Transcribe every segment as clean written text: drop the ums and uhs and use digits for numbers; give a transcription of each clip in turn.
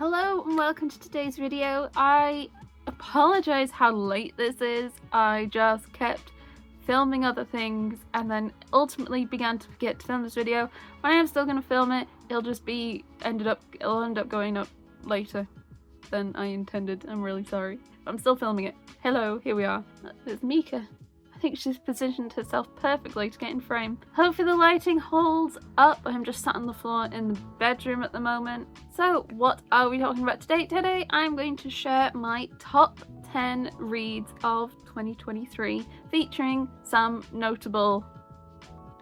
Hello and welcome to today's video. I apologize how late this is. I just kept filming other things and then ultimately began to forget to film this video. But I am still going to film it. It'll end up going up later than I intended. I'm really sorry. But I'm still filming it. Hello, here we are. There's Mika. I think she's positioned herself perfectly to get in frame. Hopefully the lighting holds up. I'm just sat on the floor in the bedroom at the moment. So what are we talking about today? Today I'm going to share my top 10 reads of 2023 featuring some notable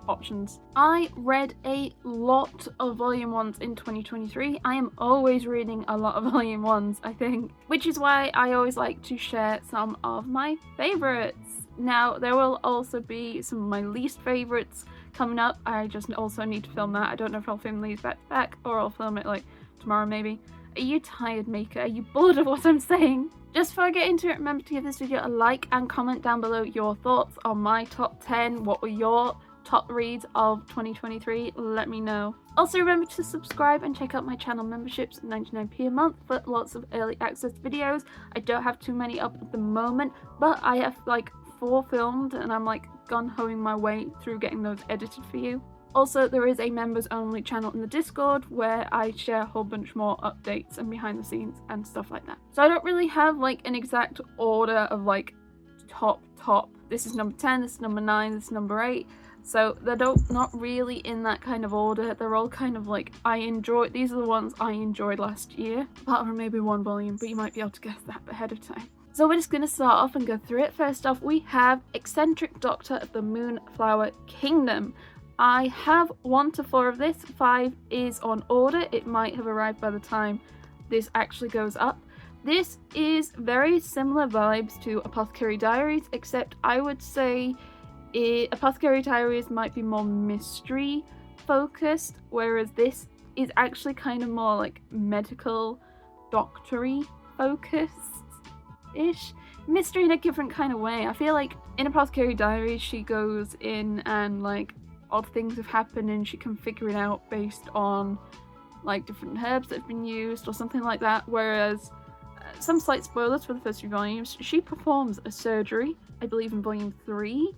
options. I read a lot of volume 1s in 2023. I am always reading a lot of volume 1s, I think, which is why I always like to share some of my favorites. Now, there will also be some of my least favorites coming up. I just also need to film that. I don't know if I'll film these back to back or I'll film it like tomorrow maybe. Are you tired, Mika? Are you bored of what I'm saying? Just before I get into it, remember to give this video a like and comment down below your thoughts on my top 10. What were your top reads of 2023? Let me know. Also remember to subscribe and check out my channel memberships, 99p a month for lots of early access videos. I don't have too many up at the moment, but I have like 4 filmed and I'm like gun-hoing my way through getting those edited for you. Also, there is a members only channel in the Discord where I share a whole bunch more updates and behind the scenes and stuff like that. So I don't really have like an exact order of like top. This is number 10, this is number 9, this is number 8. So they're not really in that kind of order. They're all kind of like these are the ones I enjoyed last year. Apart from maybe one volume, but you might be able to guess that ahead of time. So we're just going to start off and go through it. First off, we have Eccentric Doctor of the Moonflower Kingdom. I have 1 to 4 of this. 5 is on order. It might have arrived by the time this actually goes up. This is very similar vibes to Apothecary Diaries, except I would say Apothecary Diaries might be more mystery focused, whereas this is actually kind of more like medical doctory focused ish. Mystery in a different kind of way. I feel like in Apothecary Diaries she goes in and like odd things have happened and she can figure it out based on like different herbs that have been used or something like that, whereas some slight spoilers for the first 3 volumes, she performs a surgery, I believe in volume 3.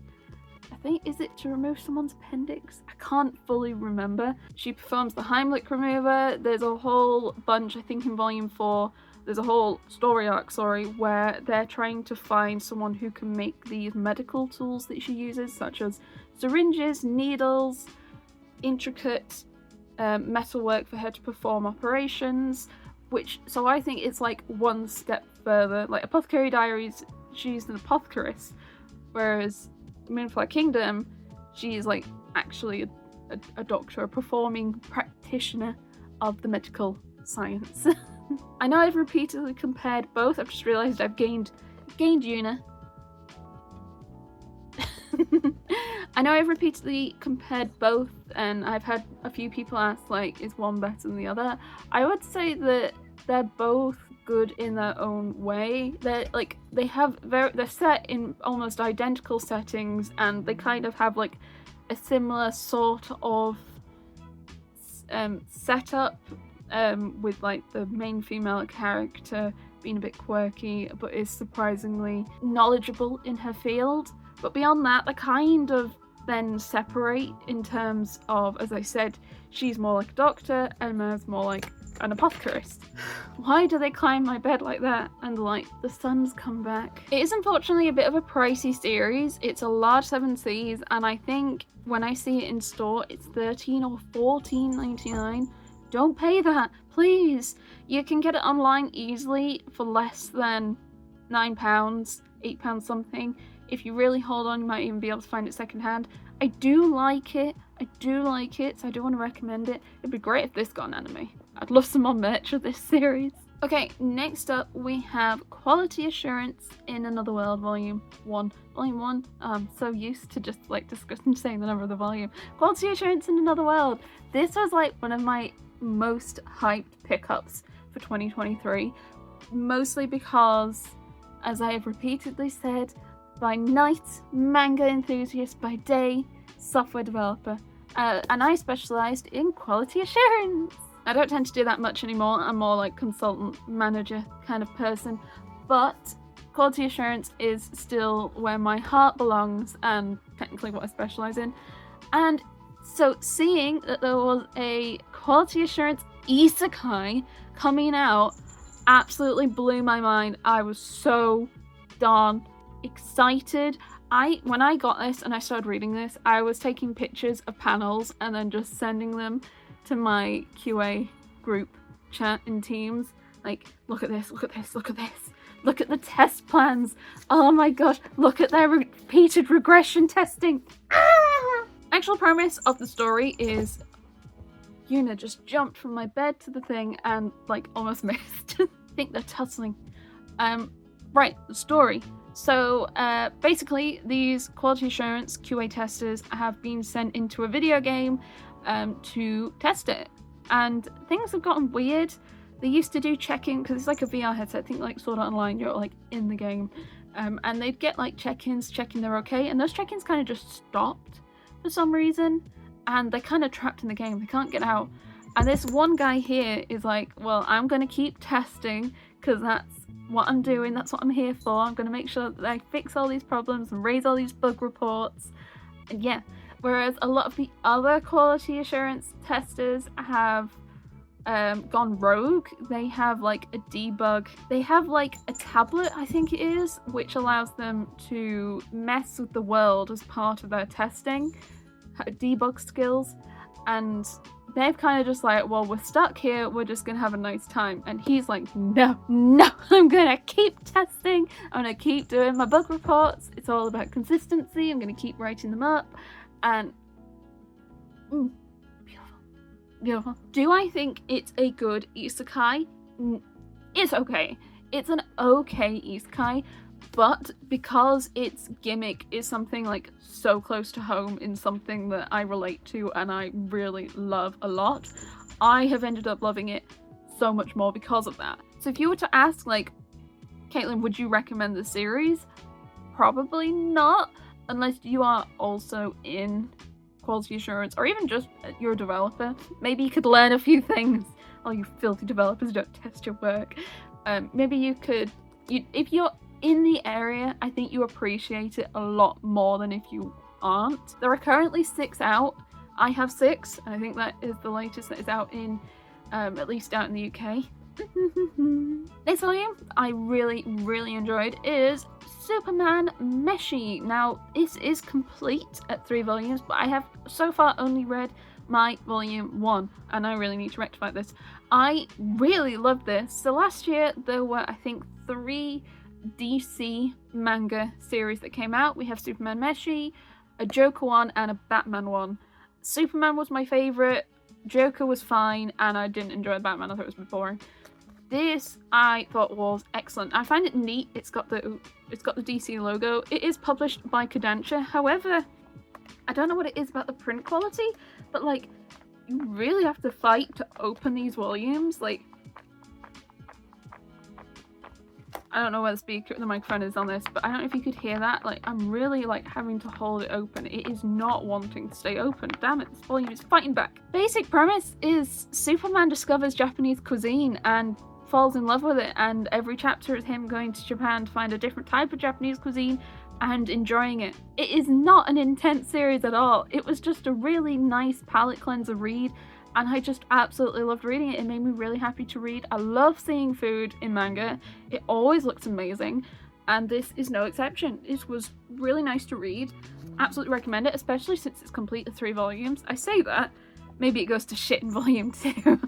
I think, is it to remove someone's appendix? I can't fully remember. She performs the Heimlich remover. There's a whole bunch, I think in volume 4, there's a whole story arc, where they're trying to find someone who can make these medical tools that she uses, such as syringes, needles, intricate metalwork for her to perform operations, so I think it's like one step further. Like Apothecary Diaries, she's an apothecarist, whereas Moonflower Kingdom, she's like actually a doctor, a performing practitioner of the medical science. I know I've repeatedly compared both. I've just realised I've gained Una. I know I've repeatedly compared both, and I've had a few people ask like, is one better than the other? I would say that they're both good in their own way. They're set in almost identical settings, and they kind of have like a similar sort of setup, with like the main female character being a bit quirky but is surprisingly knowledgeable in her field. But beyond that, they kind of then separate in terms of, as I said, she's more like a doctor, Emma's more like an apothecarist. Why do they climb my bed like that? And like the sun's come back. It is unfortunately a bit of a pricey series. It's a large 7Cs, and I think when I see it in store it's $13 or $14.99. Don't pay that, please. You can get it online easily for less than £9, £8 something. If you really hold on, you might even be able to find it secondhand. I do like it, so I do want to recommend it. It'd be great if this got an anime. I'd love some more merch of this series. Okay, next up we have Quality Assurance in Another World Volume 1. Volume 1, I'm so used to just like discussing saying the number of the volume. Quality Assurance in Another World. This was like one of my most hyped pickups for 2023. Mostly because, as I have repeatedly said, by night, manga enthusiast, by day, software developer. And I specialised in quality assurance. I don't tend to do that much anymore. I'm more like consultant manager kind of person, but quality assurance is still where my heart belongs and technically what I specialize in. And so seeing that there was a quality assurance isekai coming out absolutely blew my mind. I was so darn excited. When I got this and I started reading this, I was taking pictures of panels and then just sending them to my QA group chat in Teams. Like, look at this, look at this, look at this. Look at the test plans. Oh my gosh, look at their repeated regression testing. Actual premise of the story is Yuna just jumped from my bed to the thing and like almost missed. I think they're tussling. Right, the story. So basically these quality assurance QA testers have been sent into a video game to test it. And things have gotten weird. They used to do check-in, because it's like a VR headset, I think like Sword Art Online, you're like in the game. And they'd get like check-ins, checking they're okay, and those check-ins kind of just stopped for some reason. And they're kind of trapped in the game, they can't get out. And this one guy here is like, well, I'm going to keep testing, because that's what I'm doing, that's what I'm here for. I'm going to make sure that I fix all these problems and raise all these bug reports. And yeah, whereas a lot of the other quality assurance testers have gone rogue. They have like a debug. They have like a tablet, I think it is, which allows them to mess with the world as part of their testing, debug skills. And they've kind of just like, well, we're stuck here, we're just gonna have a nice time. And he's like, no, I'm gonna keep testing, I'm gonna keep doing my bug reports, it's all about consistency, I'm gonna keep writing them up. And beautiful. Do I think it's a good isekai? It's okay. It's an okay isekai, but because its gimmick is something like so close to home in something that I relate to and I really love a lot, I have ended up loving it so much more because of that. So if you were to ask like, Caitlin, would you recommend the series? Probably not, unless you are also in quality assurance, or even just you're a developer. Maybe you could learn a few things. Oh, you filthy developers, don't test your work. Maybe you could, if you're in the area, I think you appreciate it a lot more than if you aren't. There are currently 6 out. I have 6, and I think that is the latest that is out in, at least out in the UK. Next volume I really enjoyed is Superman Meshi. Now this is complete at 3 volumes, but I have so far only read my volume 1 and I really need to rectify this. I really loved this. So last year there were, I think, 3 DC manga series that came out. We have Superman Meshi, a Joker one and a Batman one. Superman was my favourite, Joker was fine, and I didn't enjoy Batman, I thought it was a bit boring. This I thought was excellent. I find it neat. It's got the DC logo. It is published by Caketinz. However, I don't know what it is about the print quality, but like you really have to fight to open these volumes. Like, I don't know where the microphone is on this, but I don't know if you could hear that. Like, I'm really like having to hold it open. It is not wanting to stay open. Damn it, this volume is fighting back. Basic premise is Superman discovers Japanese cuisine and falls in love with it, and every chapter is him going to Japan to find a different type of Japanese cuisine and enjoying it. It is not an intense series at all. It was just a really nice palate cleanser read, and I just absolutely loved reading it. It made me really happy to read. I love seeing food in manga. It always looks amazing, and this is no exception. It was really nice to read. Absolutely recommend it, especially since it's complete at 3 volumes. I say that, maybe it goes to shit in volume 2.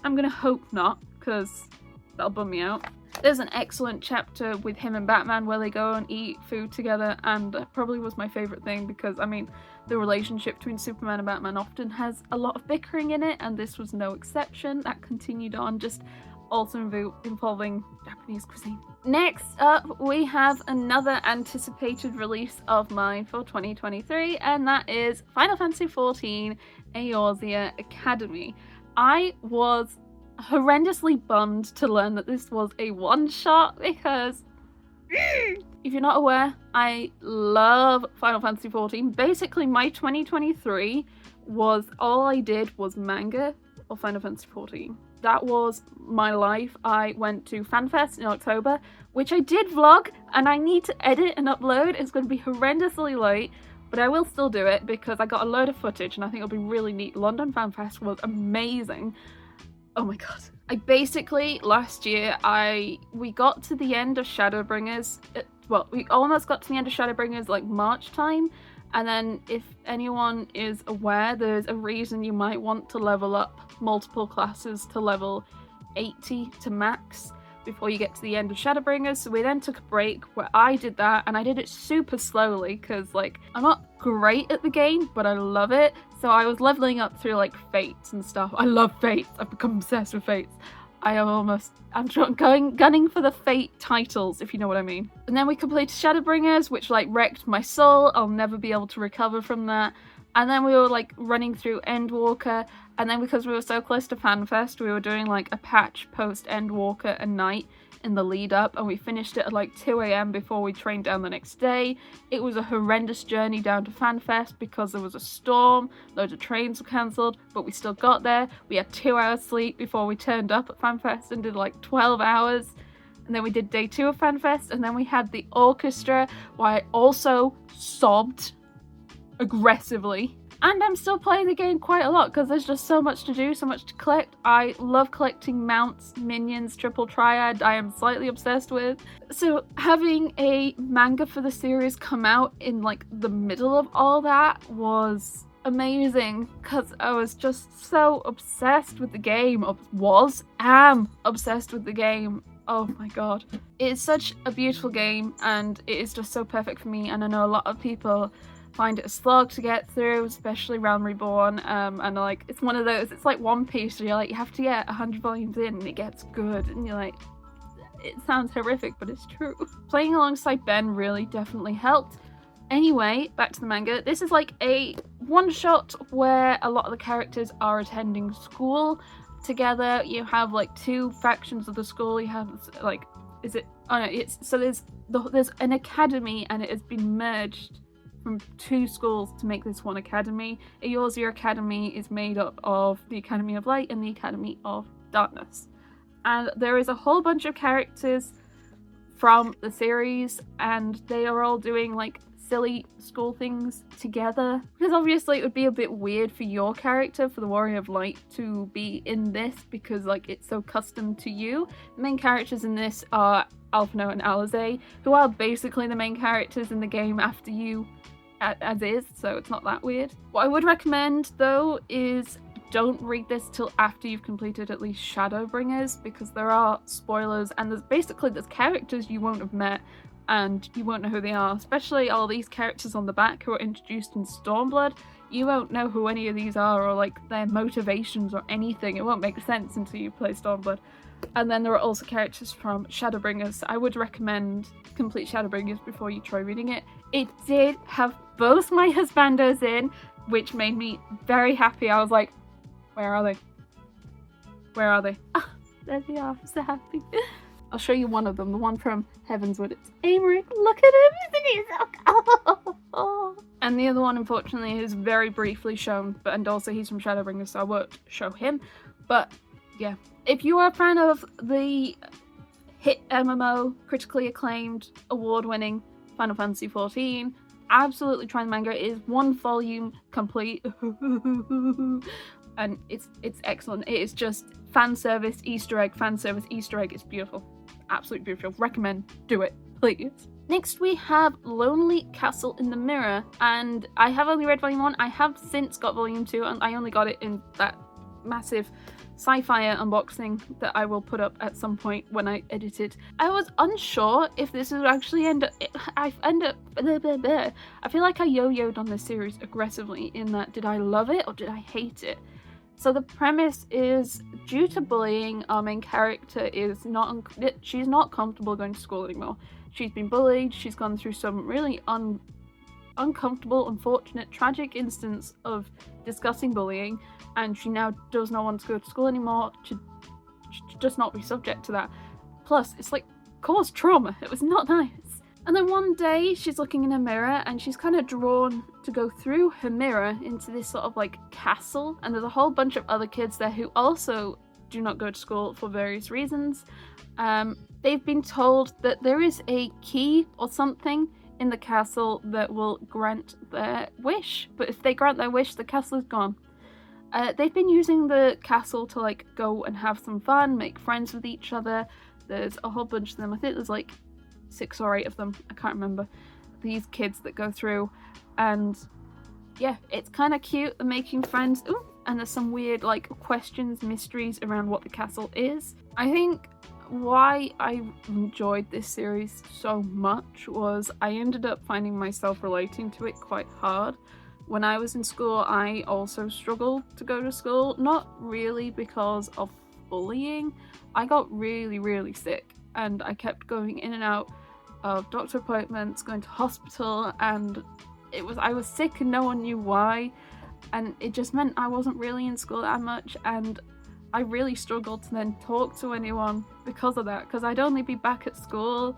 I'm gonna hope not, because that'll bum me out. There's an excellent chapter with him and Batman where they go and eat food together, and that probably was my favourite thing because, I mean, the relationship between Superman and Batman often has a lot of bickering in it, and this was no exception. That continued on, just also involving Japanese cuisine. Next up, we have another anticipated release of mine for 2023, and that is Final Fantasy XIV Eorzea Academy. I was horrendously bummed to learn that this was a one-shot because if you're not aware, I love Final Fantasy XIV. Basically, my 2023 was all I did was manga of Final Fantasy XIV. That was my life. I went to FanFest in October, which I did vlog, and I need to edit and upload. It's going to be horrendously late, but I will still do it because I got a load of footage and I think it'll be really neat. London FanFest was amazing. Oh my god. I basically, last year, we got to the end of Shadowbringers. Well, we almost got to the end of Shadowbringers like March time. And then if anyone is aware, there's a reason you might want to level up multiple classes to level 80 to max before you get to the end of Shadowbringers. So we then took a break where I did that, and I did it super slowly because like I'm not great at the game, but I love it. So I was leveling up through like Fates and stuff. I love Fates. I've become obsessed with Fates. I'm gunning for the Fate titles, if you know what I mean. And then we completed Shadowbringers, which like wrecked my soul. I'll never be able to recover from that. And then we were like running through Endwalker, and then because we were so close to FanFest, we were doing like a patch post Endwalker a night in the lead up, and we finished it at like 2 AM before we trained down the next day. It was a horrendous journey down to FanFest because there was a storm, loads of trains were cancelled, but we still got there. We had 2 hours sleep before we turned up at FanFest and did like 12 hours. And then we did day 2 of FanFest, and then we had the orchestra where I also sobbed aggressively. And I'm still playing the game quite a lot because there's just so much to do, so much to collect. I love collecting mounts, minions, triple triad I am slightly obsessed with. So having a manga for the series come out in like the middle of all that was amazing because I was just so obsessed with the game. Am obsessed with the game. Oh my god. It is such a beautiful game and it is just so perfect for me, and I know a lot of people find it a slog to get through, especially around Reborn, and like it's one of those, it's like One Piece where you're like, you have to get 100 volumes in and it gets good, and you're like, it sounds horrific but it's true. Playing alongside Ben really definitely helped. Anyway, back to the manga. This is like a one-shot where a lot of the characters are attending school together. You have like 2 factions of the school. You have like, there's an academy, and it has been merged from 2 schools to make this one academy. Eorzea Academy is made up of the Academy of Light and the Academy of Darkness. And there is a whole bunch of characters from the series, and they are all doing like silly school things together. Because obviously it would be a bit weird for your character, for the Warrior of Light, to be in this because like it's so custom to you. The main characters in this are Alphino and Alisaie, who are basically the main characters in the game after you as is, so it's not that weird. What I would recommend though is don't read this till after you've completed at least Shadowbringers, because there are spoilers and there's characters you won't have met and you won't know who they are, especially all these characters on the back who are introduced in Stormblood. You won't know who any of these are or like their motivations or anything. It won't make sense until you play Stormblood. And then there are also characters from Shadowbringers. I would recommend complete Shadowbringers before you try reading it. It did have both my husbandos in, which made me very happy. I was like, where are they? Where are they? Ah, there they are. I'm so happy. I'll show you one of them, the one from Heavenswood. It's Aymeric. Look at him, isn't he so cool? And the other one, unfortunately, is very briefly shown, and also he's from Shadowbringers, so I won't show him. But yeah, if you are a fan of the hit MMO, critically acclaimed, award-winning Final Fantasy XIV, absolutely try the manga. It is 1 volume complete. And it's excellent. It is just fan service, Easter egg, fan service, Easter egg. It's beautiful. Absolutely beautiful. Recommend. Do it, please. Next we have Lonely Castle in the Mirror, and I have only read volume 1. I have since got volume 2, and I only got it in that massive sci-fi unboxing that I will put up at some point when I edit it. I was unsure if this would actually end up, I feel like I yo-yoed on this series aggressively in that, did I love it or did I hate it? So the premise is, due to bullying, our main character is she's not comfortable going to school anymore. She's been bullied, she's gone through some really uncomfortable, unfortunate, tragic instance of discussing bullying, and she now does not want to go to school anymore to just not be subject to that. Plus, it's like caused trauma. It was not nice. And then one day she's looking in a mirror and she's kind of drawn to go through her mirror into this sort of like castle, and there's a whole bunch of other kids there who also do not go to school for various reasons. They've been told that there is a key or something in the castle that will grant their wish, but if they grant their wish, the castle is gone. They've been using the castle to like go and have some fun, make friends with each other. There's a whole bunch of them. I think there's like 6 or 8 of them, I can't remember, these kids that go through, and yeah, it's kind of cute. They're making friends. Ooh, and there's some weird like questions, mysteries around what the castle is. I think why I enjoyed this series so much was I ended up finding myself relating to it quite hard. When I was in school, I also struggled to go to school, not really because of bullying. I got really sick and I kept going in and out of doctor appointments, going to hospital, and I was sick and no one knew why, and it just meant I wasn't really in school that much, and I really struggled to then talk to anyone because of that, because I'd only be back at school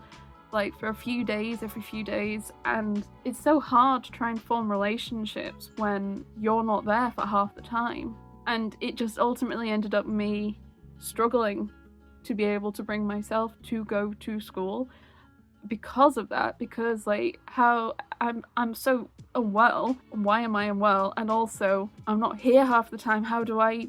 like for a few days, every few days, and it's so hard to try and form relationships when you're not there for half the time. And it just ultimately ended up me struggling to be able to bring myself to go to school because of that, because like how I'm so unwell. Why am I unwell? And also I'm not here half the time. How do I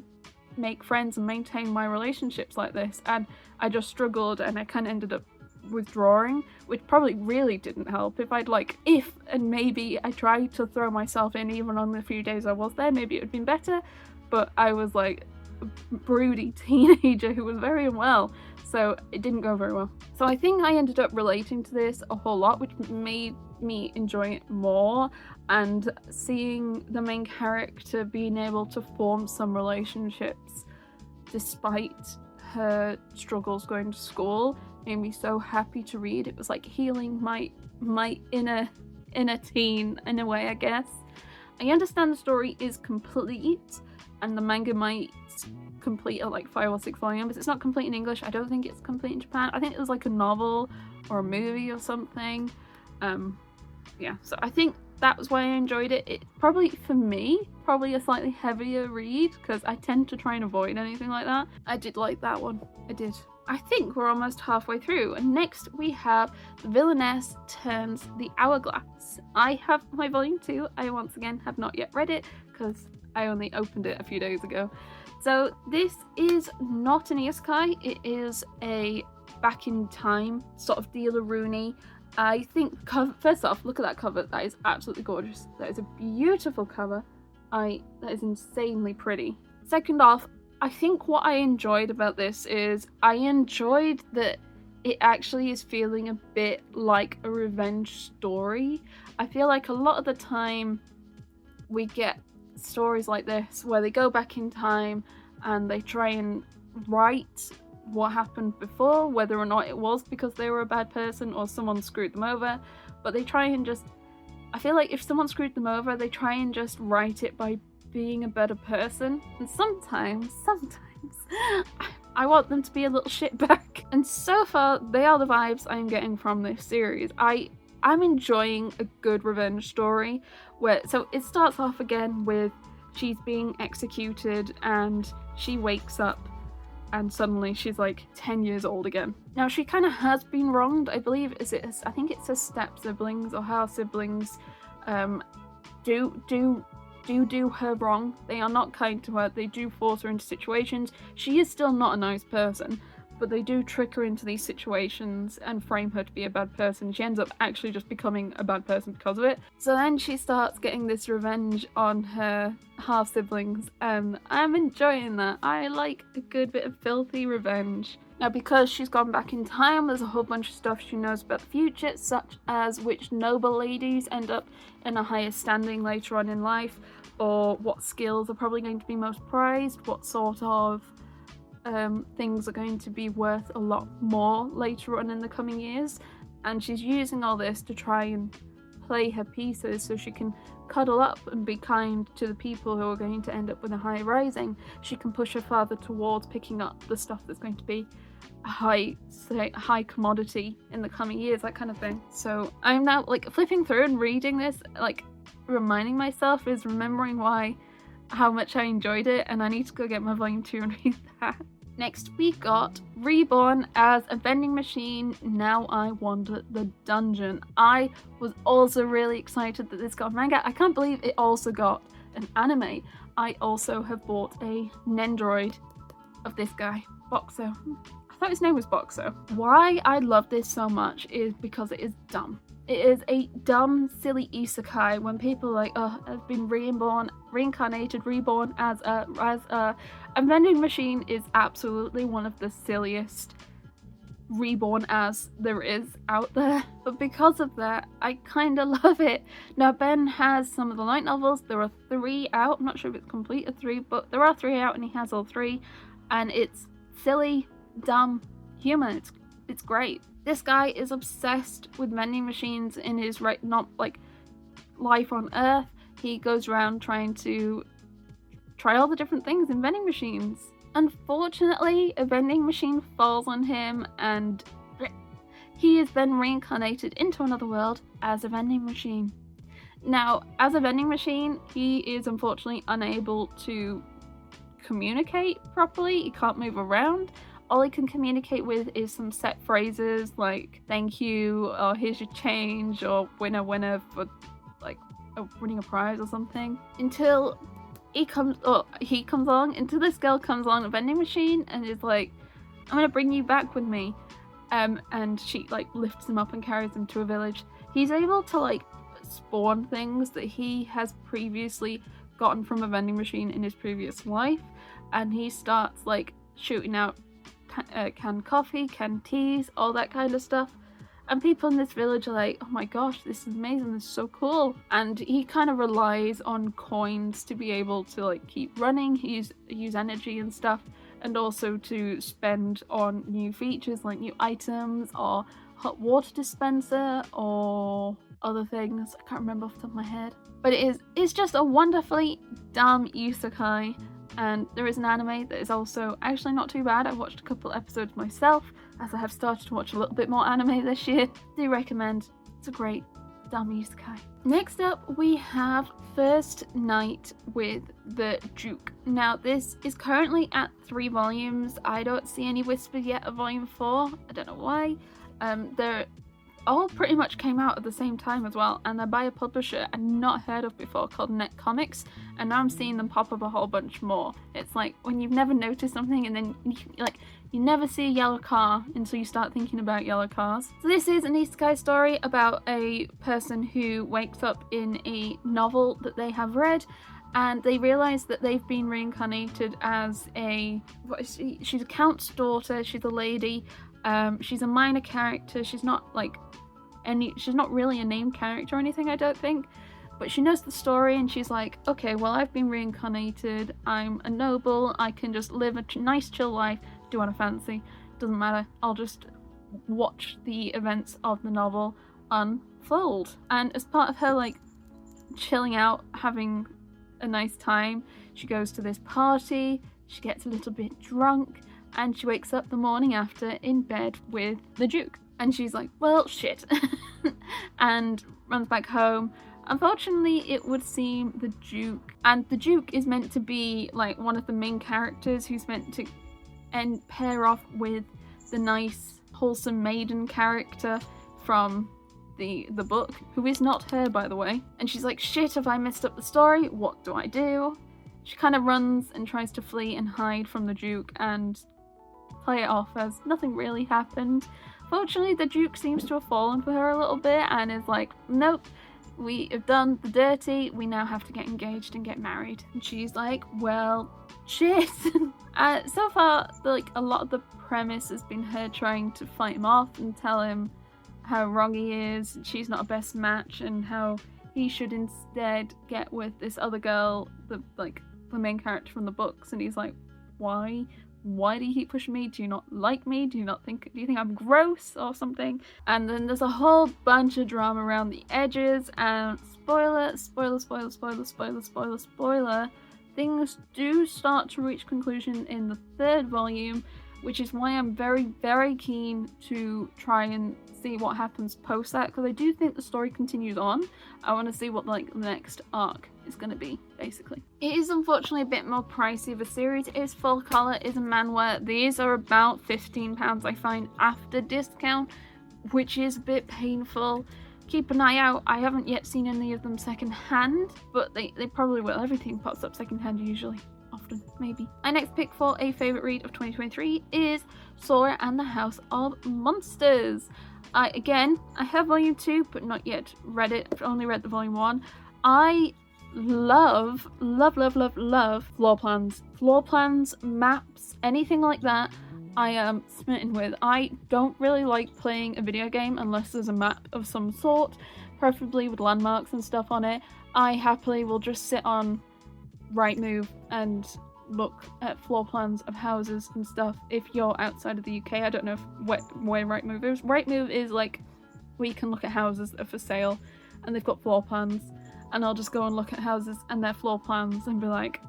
make friends and maintain my relationships like this? And I just struggled, and I kind of ended up withdrawing, which probably really didn't help. If and maybe I tried to throw myself in even on the few days I was there, maybe it would have been better, but I was like a broody teenager who was very unwell, so it didn't go very well. So I think I ended up relating to this a whole lot, which made me enjoy it more, and seeing the main character being able to form some relationships despite her struggles going to school made me so happy to read. It was like healing my inner teen in a way, I guess. I understand the story is complete and the manga might complete at like 5 or 6 volumes. It's not complete in English. I don't think it's complete in Japan. I think it was like a novel or a movie or something. Yeah, so I think that was why I enjoyed it. It probably, for me, probably a slightly heavier read because I tend to try and avoid anything like that. I did like that one. I did. I think we're almost halfway through, and next we have Villainess Turns the Hourglass. I have my volume 2. I once again have not yet read it because I only opened it a few days ago. So this is not an isekai, it is a back in time sort of dealer-rooney. I think, first off, look at that cover. That is absolutely gorgeous. That is a beautiful cover. That is insanely pretty. Second off, I think what I enjoyed about this is I enjoyed that it actually is feeling a bit like a revenge story. I feel like a lot of the time we get stories like this where they go back in time and they try and right what happened before, whether or not it was because they were a bad person or someone screwed them over, but they try and just, I feel like if someone screwed them over, they try and just right it by being a better person, and sometimes I want them to be a little shitbag. And so far, they are the vibes I'm getting from this series. I'm enjoying a good revenge story so it starts off again with she's being executed and she wakes up and suddenly she's like 10 years old again. Now she kind of has been wronged. I believe I think it's her step siblings or her siblings do her wrong. They are not kind to her. They do force her into situations. She is still not a nice person, but they do trick her into these situations and frame her to be a bad person. She ends up actually just becoming a bad person because of it. So then she starts getting this revenge on her half siblings, and I'm enjoying that. I like a good bit of filthy revenge. Now, because she's gone back in time, there's a whole bunch of stuff she knows about the future, such as which noble ladies end up in a higher standing later on in life, or what skills are probably going to be most prized, what sort of things are going to be worth a lot more later on in the coming years. And she's using all this to try and play her pieces so she can cuddle up and be kind to the people who are going to end up with a high rising. She can push her father towards picking up the stuff that's going to be a high commodity in the coming years, that kind of thing. So I'm now like flipping through and reading this, like reminding myself, is remembering how much I enjoyed it, and I need to go get my volume 2 and read that. Next we got Reborn as a vending machine. Now I Wander the Dungeon. I was also really excited that this got a manga. I can't believe it also got an anime. I also have bought a Nendoroid of this guy, Boxo. I thought his name was Boxo. Why I love this so much is because it is dumb. It is a dumb, silly isekai when people are like, oh, I've been reincarnated, reborn as a vending machine is absolutely one of the silliest reborn as there is out there. But because of that, I kind of love it. Now, Ben has some of the light novels. There are 3 out. I'm not sure if it's complete or 3, but there are 3 out and he has all 3. And it's silly, dumb humor. It's great. This guy is obsessed with vending machines in his life on Earth. He goes around trying to try all the different things in vending machines. Unfortunately, a vending machine falls on him and he is then reincarnated into another world as a vending machine. Now, as a vending machine, he is unfortunately unable to communicate properly. He can't move around. All he can communicate with is some set phrases like thank you, or here's your change, or winner for like winning a prize or something, until he comes along, until this girl comes along a vending machine and is like, I'm gonna bring you back with me, and she like lifts him up and carries him to a village. He's able to like spawn things that he has previously gotten from a vending machine in his previous life, and he starts like shooting out canned coffee, canned teas, all that kind of stuff. And people in this village are like, oh my gosh, this is amazing, this is so cool. And he kind of relies on coins to be able to like keep running, use energy and stuff, and also to spend on new features like new items or hot water dispenser or other things. I can't remember off the top of my head. But it's just a wonderfully dumb isekai. And there is an anime that is also actually not too bad. I've watched a couple episodes myself, as I have started to watch a little bit more anime this year. Do recommend. It's a great dumb isekai. Next up we have First Night with the Juke. Now this is currently at 3 volumes. I don't see any whispers yet of volume 4. I don't know why. They're all pretty much came out at the same time as well, and they're by a publisher I'd not heard of before called Net Comics, and now I'm seeing them pop up a whole bunch more. It's like when you've never noticed something and then you never see a yellow car until you start thinking about yellow cars. So this is an isekai story about a person who wakes up in a novel that they have read, and they realize that they've been reincarnated as she's a count's daughter, she's a lady, she's a minor character, she's not really a named character or anything, I don't think, but she knows the story and she's like, okay, well, I've been reincarnated, I'm a noble, I can just live a nice chill life, do what I fancy, doesn't matter, I'll just watch the events of the novel unfold. And as part of her like chilling out, having a nice time, she goes to this party, she gets a little bit drunk, and she wakes up the morning after in bed with the Juke. And she's like, well, shit. And runs back home. Unfortunately, it would seem the Juke is meant to be like one of the main characters who's meant to pair off with the nice, wholesome maiden character from the book, who is not her, by the way. And she's like, shit, have I messed up the story? What do I do? She kind of runs and tries to flee and hide from the Juke and play it off as nothing really happened. Fortunately, the Juke seems to have fallen for her a little bit and is like, nope, we have done the dirty, we now have to get engaged and get married. And she's like, well, shit. So far, like, a lot of the premise has been her trying to fight him off and tell him how wrong he is, and she's not a best match, and how he should instead get with this other girl, the main character from the books. And he's like, why? Why do you keep pushing me? Do you not like me? Do you think I'm gross or something? And then there's a whole bunch of drama around the edges, and spoiler, things do start to reach conclusion in the third volume, which is why I'm very, very keen to try and see what happens post that, because I do think the story continues on. I want to see what like the next arc is going to be, basically. It is unfortunately a bit more pricey of a series. It is full colour, it is a manhwa. These are about £15 I find after discount, which is a bit painful. Keep an eye out. I haven't yet seen any of them second hand, but they probably will. Everything pops up second hand usually. Often, maybe. My next pick for a favourite read of 2023 is Sora and the House of Monsters. I have volume 2 but not yet read it. I've only read the volume 1. I love floor plans, maps, anything like that. I am smitten with. I don't really like playing a video game unless there's a map of some sort, preferably with landmarks and stuff on it. I happily will just sit on Rightmove and look at floor plans of houses and stuff. If you're outside of the UK, I don't know where Rightmove is. Rightmove is like where you can look at houses that are for sale and they've got floor plans, and I'll just go and look at houses and their floor plans and be like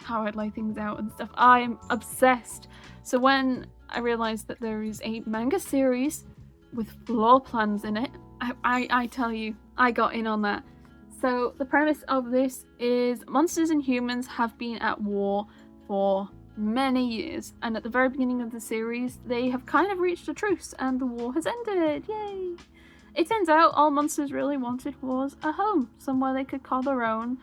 how I'd lay things out and stuff. I'm obsessed. So when I realised that there is a manga series with floor plans in it, I tell you, I got in on that. So the premise of this is monsters and humans have been at war for many years, and at the very beginning of the series they have kind of reached a truce and the war has ended. Yay! It turns out all monsters really wanted was a home, somewhere they could call their own,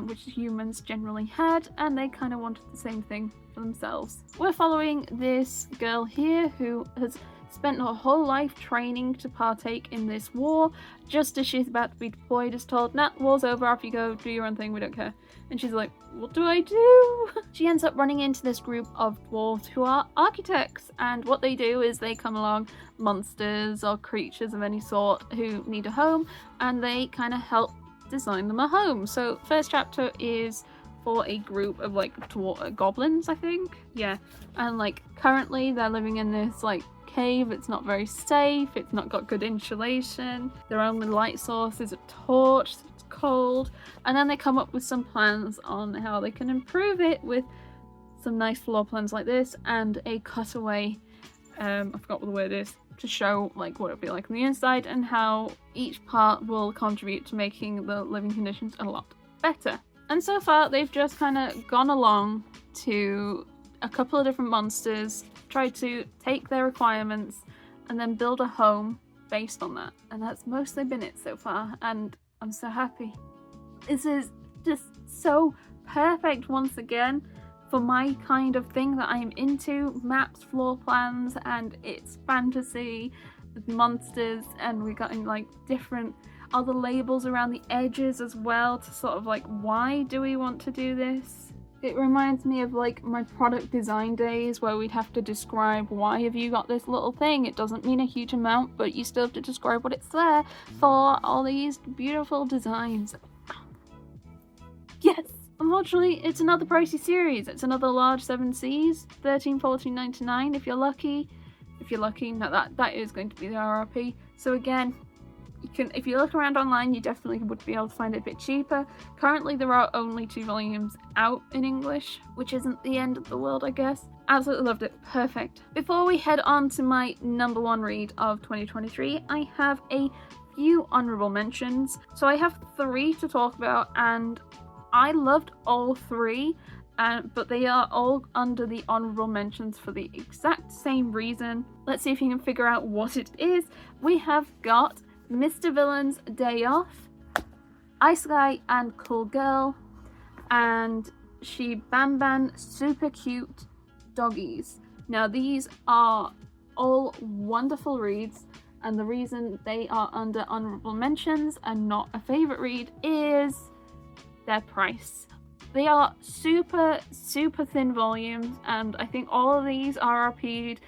which humans generally had, and they kind of wanted the same thing for themselves. We're following this girl here who has spent her whole life training to partake in this war. Just as she's about to be deployed, is told, nah, war's over, off you go, do your own thing, we don't care. And she's like, what do I do? She ends up running into this group of dwarves who are architects, and what they do is they come along monsters or creatures of any sort who need a home, and they kind of help design them a home. So first chapter is for a group of like goblins, I think. Yeah, and like currently they're living in this like cave. It's not very safe, it's not got good insulation, their only light source is a torch, so it's cold, and then they come up with some plans on how they can improve it with some nice floor plans like this and a cutaway, I forgot what the word is, to show like what it'd be like on the inside and how each part will contribute to making the living conditions a lot better. And so far they've just kind of gone along to a couple of different monsters, try to take their requirements and then build a home based on that. And that's mostly been it so far, and I'm so happy. This is just so perfect once again for my kind of thing that I'm into. Maps, floor plans, and it's fantasy with monsters, and we got in like different other labels around the edges as well to sort of like, why do we want to do this? It reminds me of like my product design days where we'd have to describe, why have you got this little thing? It doesn't mean a huge amount, but you still have to describe what it's there for, all these beautiful designs. Yes! Unfortunately, it's another pricey series. It's another large 7Cs, $13.14.99 if you're lucky. If you're lucky, no, that is going to be the RRP. So again, you can, if you look around online, you definitely would be able to find it a bit cheaper. Currently, there are only 2 volumes out in English, which isn't the end of the world, I guess. Absolutely loved it. Perfect. Before we head on to my number 1 read of 2023, I have a few honourable mentions. So I have 3 to talk about, and I loved all 3, but they are all under the honourable mentions for the exact same reason. Let's see if you can figure out what it is. We have got Mr. Villain's Day Off, Ice Guy and Cool Girl, and She Ban Ban Super Cute Doggies. Now these are all wonderful reads, and the reason they are under honourable mentions and not a favourite read is their price. They are super thin volumes, and I think all of these are RRP'd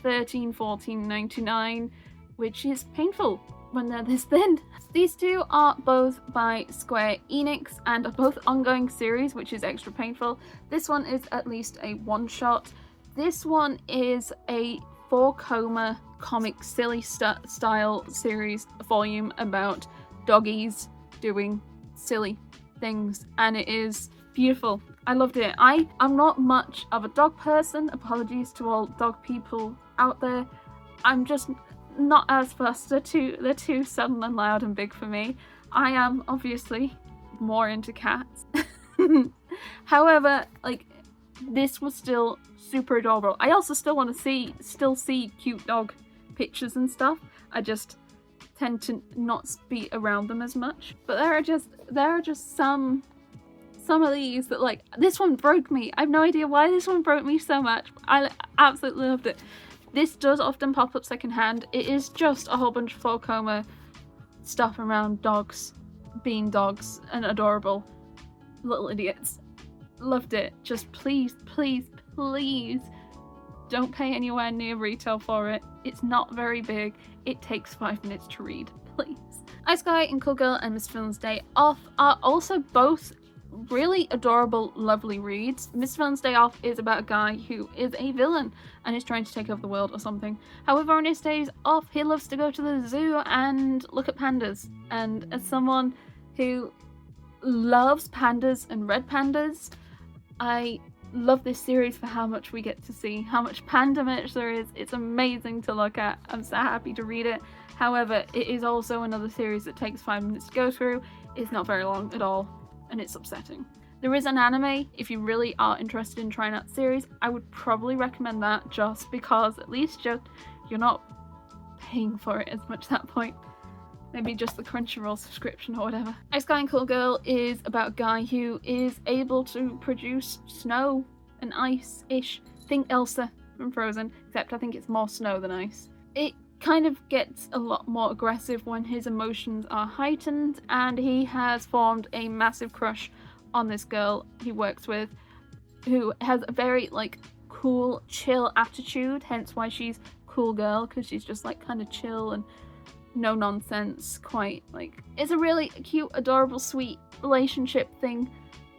$13-14.99, which is painful when they're this thin. These 2 are both by Square Enix and are both ongoing series, which is extra painful. This one is at least a one-shot. This one is a 4-coma comic silly style series volume about doggies doing silly things, and it is beautiful. I loved it. I'm not much of a dog person. Apologies to all dog people out there. I'm just not as fussed. They're too sudden and loud and big for me. I am obviously more into cats. However, like, this was still super adorable. I also still want to still see cute dog pictures and stuff. I just tend to not be around them as much. But there are just some of these that, like, this one broke me. I have no idea why this one broke me so much. I absolutely loved it. This does often pop up secondhand. It is just a whole bunch of 4-coma stuff around dogs being dogs and adorable little idiots. Loved it. Just please, please, please don't pay anywhere near retail for it. It's not very big. It takes 5 minutes to read. Please. Ice Guy and Cool Girl and Mr. Villain's Day Off are also both really adorable, lovely reads. Mr. Villain's Day Off is about a guy who is a villain and is trying to take over the world or something. However, on his days off, he loves to go to the zoo and look at pandas. And as someone who loves pandas and red pandas, I love this series for how much we get to see, how much panda merch there is. It's amazing to look at. I'm so happy to read it. However, it is also another series that takes 5 minutes to go through. It's not very long at all, and it's upsetting. There is an anime. If you really are interested in trying out the series, I would probably recommend that, just because at least you're not paying for it as much at that point. Maybe just the Crunchyroll subscription or whatever. Ice Guy and Cool Girl is about a guy who is able to produce snow and ice-ish. Think Elsa from Frozen, except I think it's more snow than ice. It kind of gets a lot more aggressive when his emotions are heightened, and he has formed a massive crush on this girl he works with, who has a very, like, cool, chill attitude, hence why she's Cool Girl, because she's just, like, kind of chill and no nonsense, quite, like, it's a really cute, adorable, sweet relationship thing,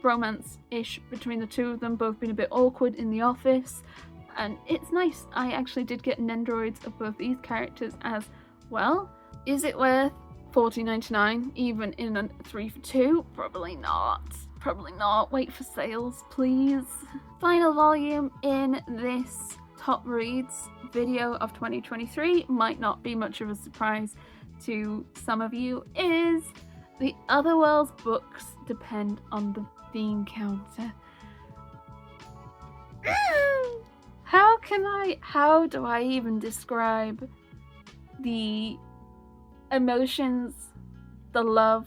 romance-ish between the two of them, both being a bit awkward in the office, and it's nice. I actually did get Nendoroids of both these characters as well. Is it worth $14.99 even in a 3 for 2? Probably not. Probably not. Wait for sales, please. Final volume in this top reads video of 2023, might not be much of a surprise to some of you, is The Otherworld's books depend on the bean counter. How do I even describe the emotions, the love,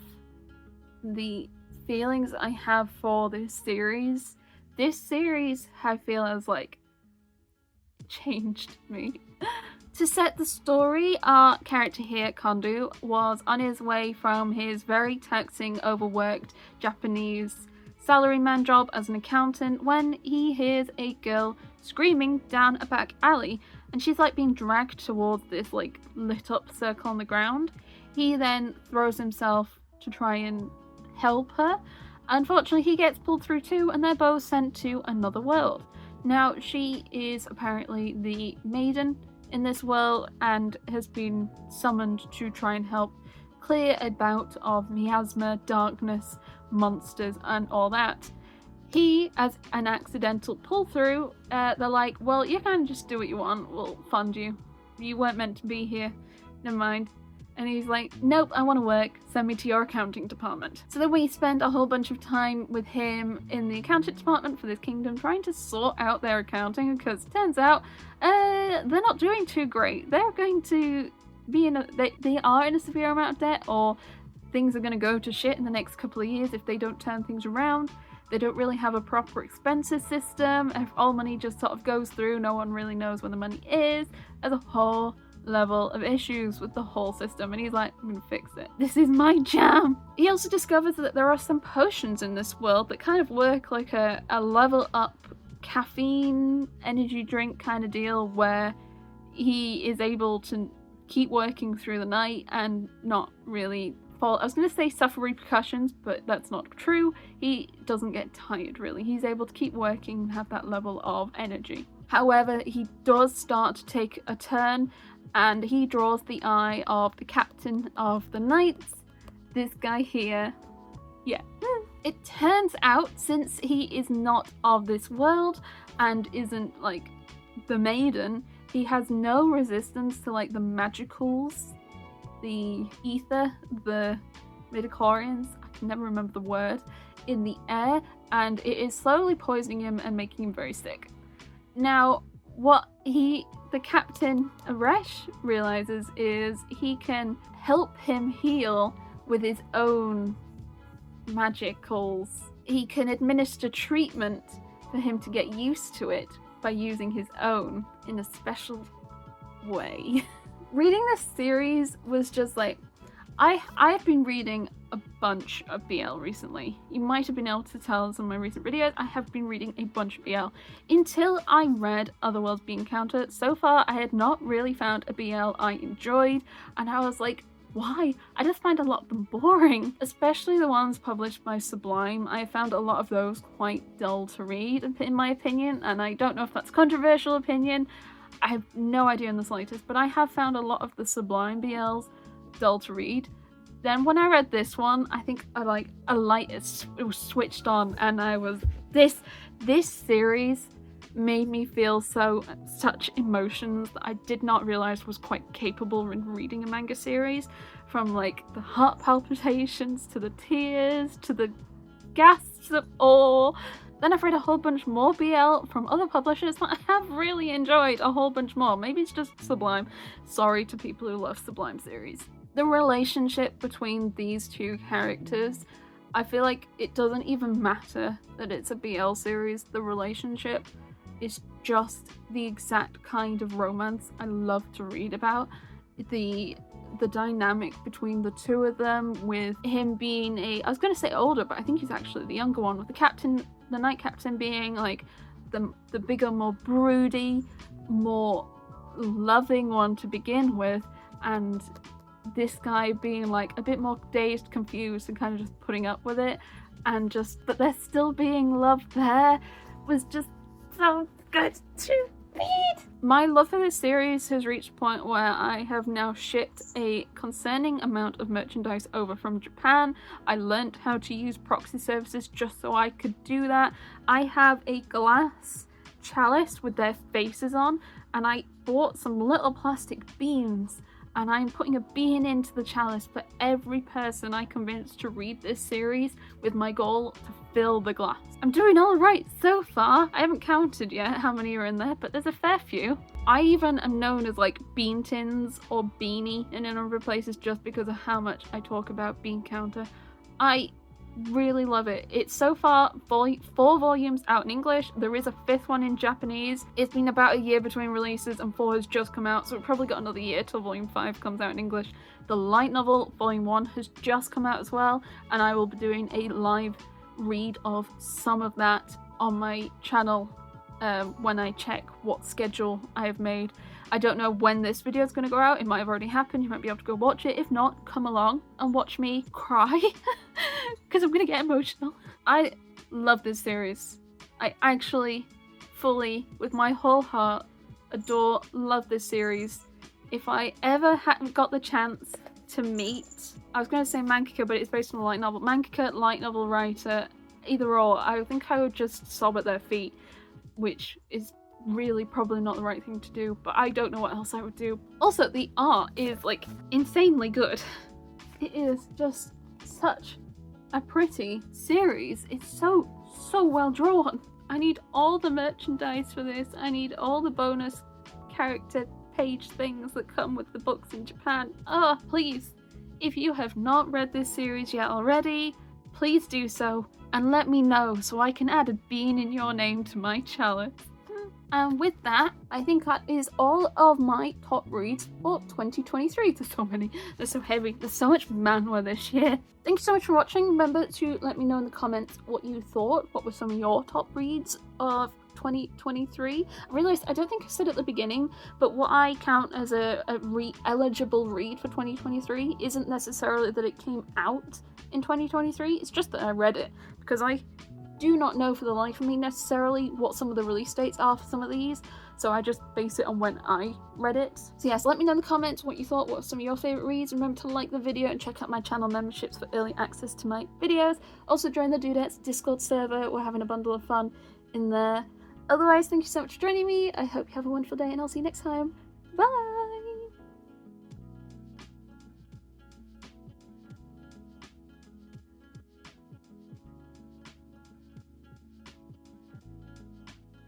the feelings I have for this series? This series, I feel, has, like, changed me. To set the story, our character here, Kondu, was on his way from his very taxing, overworked Japanese salaryman job as an accountant when he hears a girl screaming down a back alley, and she's, like, being dragged towards this, like, lit up circle on the ground. He then throws himself to try and help her. Unfortunately, he gets pulled through too, and they're both sent to another world. Now, she is apparently the maiden in this world and has been summoned to try and help clear a bout of miasma, darkness, monsters, and all that. He, as an accidental pull-through, they're like, well, you can just do what you want, we'll fund you. You weren't meant to be here, never mind. And he's like, nope, I want to work, send me to your accounting department. So then we spend a whole bunch of time with him in the accounting department for this kingdom, trying to sort out their accounting, because it turns out they're not doing too great. They're going to be they are in a severe amount of debt, or things are going to go to shit in the next couple of years if they don't turn things around. They don't really have a proper expenses system. If all money just sort of goes through, no one really knows where the money is. There's a whole level of issues with the whole system, and he's like, I'm gonna fix it. This is my jam. He also discovers that there are some potions in this world that kind of work like a level up caffeine energy drink kind of deal, where he is able to keep working through the night and not really fall. I was going to say suffer repercussions, but that's not true. He doesn't get tired, really. He's able to keep working and have that level of energy. However, he does start to take a turn, and he draws the eye of the captain of the knights, this guy here. Yeah. It turns out, since he is not of this world and isn't like the maiden, he has no resistance to like the magicals, the ether, the midichlorians, I can never remember the word, in the air, and it is slowly poisoning him and making him very sick. Now, what the captain, Resh, realizes is he can help him heal with his own magicals. He can administer treatment for him to get used to it by using his own in a special way. Reading this series was just like, I have been reading a bunch of BL recently. You might have been able to tell in some of my recent videos, I have been reading a bunch of BL. Until I read Otherworld's Being Counter, so far I had not really found a BL I enjoyed, and I was like, why? I just find a lot of them boring, especially the ones published by Sublime. I found a lot of those quite dull to read, in my opinion, and I don't know if that's a controversial opinion. I have no idea in the slightest, but I have found a lot of the Sublime BLs dull to read. Then when I read this one, I think a light was switched on, and I was this series made me feel such emotions that I did not realize was quite capable in reading a manga series, from like the heart palpitations to the tears to the gasps of awe. Then I've read a whole bunch more BL from other publishers that I have really enjoyed a whole bunch more. Maybe it's just Sublime. Sorry to people who love Sublime series. The relationship between these two characters, I feel like it doesn't even matter that it's a BL series. The relationship is just the exact kind of romance I love to read about. The dynamic between the two of them, with him being I was going to say older, but I think he's actually the younger one, with the knight captain being like the bigger, more broody, more loving one to begin with, and this guy being like a bit more dazed, confused, and kind of just putting up with it, and but there still being love there was just so good to read. My love for this series has reached a point where I have now shipped a concerning amount of merchandise over from Japan. I learnt how to use proxy services just so I could do that. I have a glass chalice with their faces on, and I bought some little plastic beans, and I'm putting a bean into the chalice for every person I convince to read this series, with my goal to fill the glass. I'm doing all right so far. I haven't counted yet how many are in there, but there's a fair few. I even am known as like Bean Tins or Beanie in a number of places just because of how much I talk about Bean Counter. I really love it. It's so far 4 volumes out in English. There is a 5th one in Japanese. It's been about a year between releases, and 4 has just come out, so we've probably got another year till volume 5 comes out in English. The light novel volume 1 has just come out as well, and I will be doing a live read of some of that on my channel when I check what schedule I have made. I don't know when this video is going to go out. It might have already happened. You might be able to go watch it. If not, come along and watch me cry because I'm going to get emotional. I love this series. I actually fully, with my whole heart, love this series. If I ever hadn't got the chance to meet, I was going to say mangaka, but it's based on a light novel. Mangaka, light novel writer, either or, I think I would just sob at their feet, which is really probably not the right thing to do, but I don't know what else I would do. Also, the art is like insanely good. It is just such a pretty series. It's so well drawn. I need all the merchandise for this. I need all the bonus character page things that come with the books in Japan. Please, if you have not read this series yet already, please do so and let me know so I can add a bean in your name to my chalice. And with that, I think that is all of my top reads for 2023. There's so many. They're so heavy. There's so much manhwa this year. Thank you so much for watching. Remember to let me know in the comments what you thought. What were some of your top reads of 2023? I realised I don't think I said at the beginning, but what I count as a eligible read for 2023 isn't necessarily that it came out in 2023. It's just that I read it, because I do not know for the life of me necessarily what some of the release dates are for some of these, so I just base it on when I read it. So yes, let me know in the comments what you thought, what are some of your favourite reads. Remember to like the video and check out my channel memberships for early access to my videos. Also join the Dudettes Discord server, we're having a bundle of fun in there. Otherwise, thank you so much for joining me, I hope you have a wonderful day and I'll see you next time. Bye!